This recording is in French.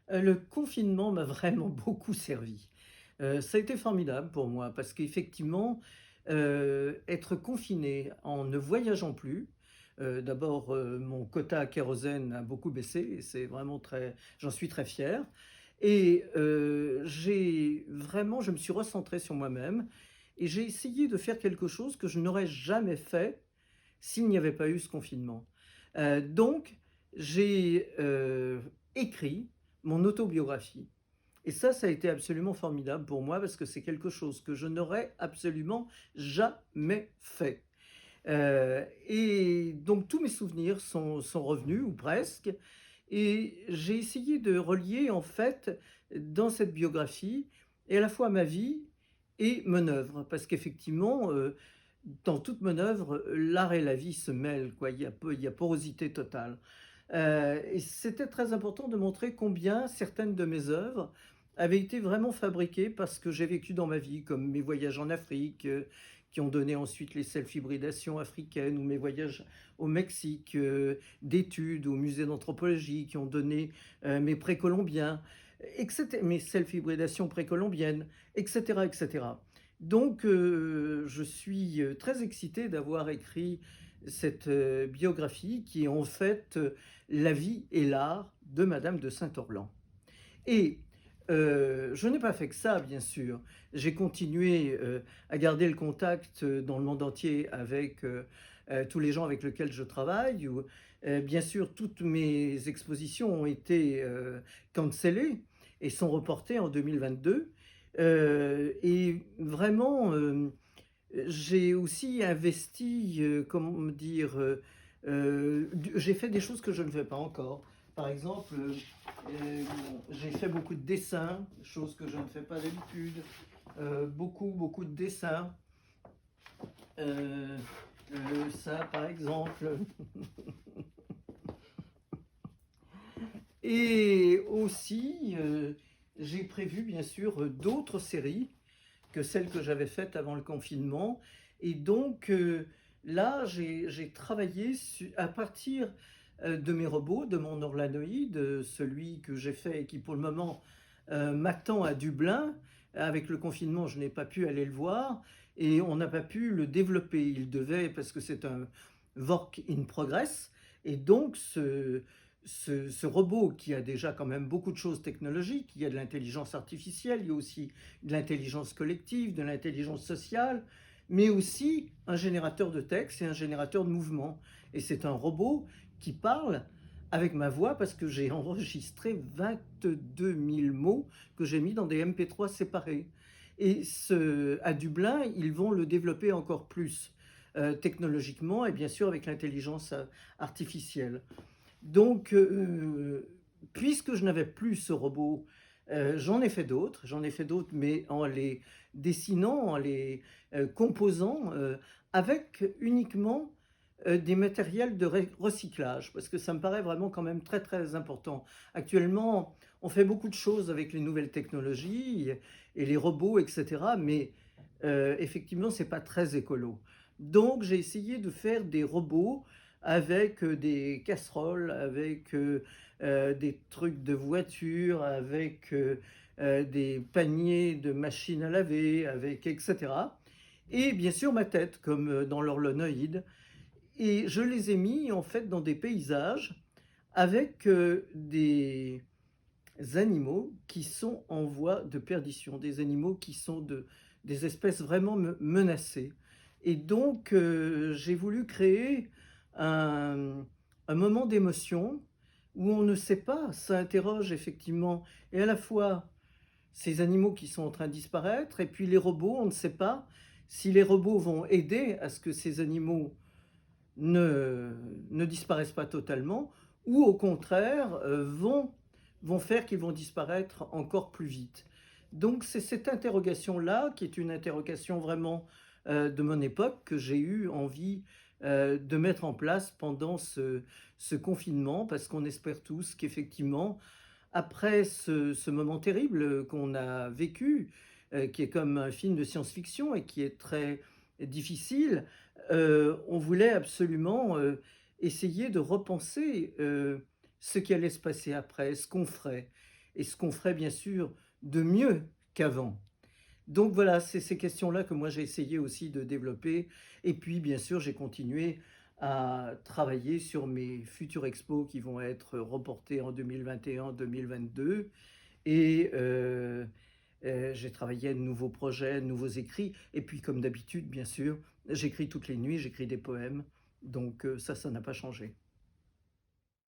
Le confinement m'a vraiment beaucoup servi. Ça a été formidable pour moi parce qu'effectivement, être confiné en ne voyageant plus, d'abord, mon quota à kérosène a beaucoup baissé et c'est vraiment très j'en suis très fier et je me suis recentré sur moi-même et j'ai essayé de faire quelque chose que je n'aurais jamais fait s'il n'y avait pas eu ce confinement. Donc j'ai, écrit mon autobiographie et ça a été absolument formidable pour moi parce que c'est quelque chose que je n'aurais absolument jamais fait. Et donc tous mes souvenirs sont revenus ou presque et j'ai essayé de relier en fait dans cette biographie et à la fois ma vie et mon œuvre. Parce qu'effectivement, dans toute mon œuvre, l'art et la vie se mêlent, quoi. Il y a porosité totale. Et c'était très important de montrer combien certaines de mes œuvres avaient été vraiment fabriquées par ce que j'ai vécu dans ma vie, comme mes voyages en Afrique, qui ont donné ensuite les self-hybridations africaines, ou mes voyages au Mexique, d'études au musée d'anthropologie, qui ont donné mes précolombiens, mes self-hybridations précolombiennes, etc., etc. Donc, je suis très excité d'avoir écrit cette biographie qui est en fait la vie et l'art de Madame de Saint-Orlan. Et je n'ai pas fait que ça, bien sûr. J'ai continué à garder le contact dans le monde entier avec tous les gens avec lesquels je travaille. Bien sûr, toutes mes expositions ont été cancellées et sont reportées en 2022. Et vraiment, j'ai aussi investi, comment dire, j'ai fait des choses que je ne fais pas encore. Par exemple, j'ai fait beaucoup de dessins, chose que je ne fais pas d'habitude. Beaucoup de dessins. Euh, Ça, par exemple. Et aussi, j'ai prévu, bien sûr, d'autres séries que celles que j'avais faites avant le confinement. Et donc, là, j'ai travaillé à partir de mes robots, de mon orlanoïde, celui que j'ai fait et qui pour le moment m'attend à Dublin. Avec le confinement, je n'ai pas pu aller le voir et on n'a pas pu le développer. Il devait, parce que c'est un work in progress, et donc ce robot qui a déjà quand même beaucoup de choses technologiques, il y a de l'intelligence artificielle, il y a aussi de l'intelligence collective, de l'intelligence sociale, mais aussi un générateur de texte et un générateur de mouvement. Et c'est un robot qui parle avec ma voix parce que j'ai enregistré 22 000 mots que j'ai mis dans des MP3 séparés. Et à Dublin, ils vont le développer encore plus technologiquement et bien sûr avec l'intelligence artificielle. Donc, puisque je n'avais plus ce robot, j'en ai fait d'autres, mais en les dessinant, en les composant, avec uniquement des matériels de recyclage, parce que ça me paraît vraiment quand même très très important. Actuellement, on fait beaucoup de choses avec les nouvelles technologies et les robots, etc., mais effectivement, c'est pas très écolo. Donc, j'ai essayé de faire des robots avec des casseroles, avec des trucs de voiture, avec des paniers de machines à laver, avec etc. Et bien sûr ma tête, comme dans l'horlonoïde. Et je les ai mis en fait dans des paysages avec des animaux qui sont en voie de perdition, des animaux qui sont des espèces vraiment menacées. Et donc, j'ai voulu créer un, un moment d'émotion où on ne sait pas, ça interroge effectivement, et à la fois ces animaux qui sont en train de disparaître, et puis les robots, on ne sait pas si les robots vont aider à ce que ces animaux ne, ne disparaissent pas totalement, ou au contraire vont faire qu'ils vont disparaître encore plus vite. Donc c'est cette interrogation-là, qui est une interrogation vraiment de mon époque, que j'ai eu envie de mettre en place pendant ce confinement, parce qu'on espère tous qu'effectivement, après ce moment terrible qu'on a vécu, qui est comme un film de science-fiction et qui est très difficile, on voulait absolument essayer de repenser ce qui allait se passer après, ce qu'on ferait. et ce qu'on ferait bien sûr de mieux qu'avant. Donc voilà, c'est ces questions-là que moi j'ai essayé aussi de développer. Et puis bien sûr, j'ai continué à travailler sur mes futures expos qui vont être reportées en 2021-2022. Et j'ai travaillé à de nouveaux projets, de nouveaux écrits. Et puis comme d'habitude, bien sûr, j'écris toutes les nuits, j'écris des poèmes. Donc ça n'a pas changé.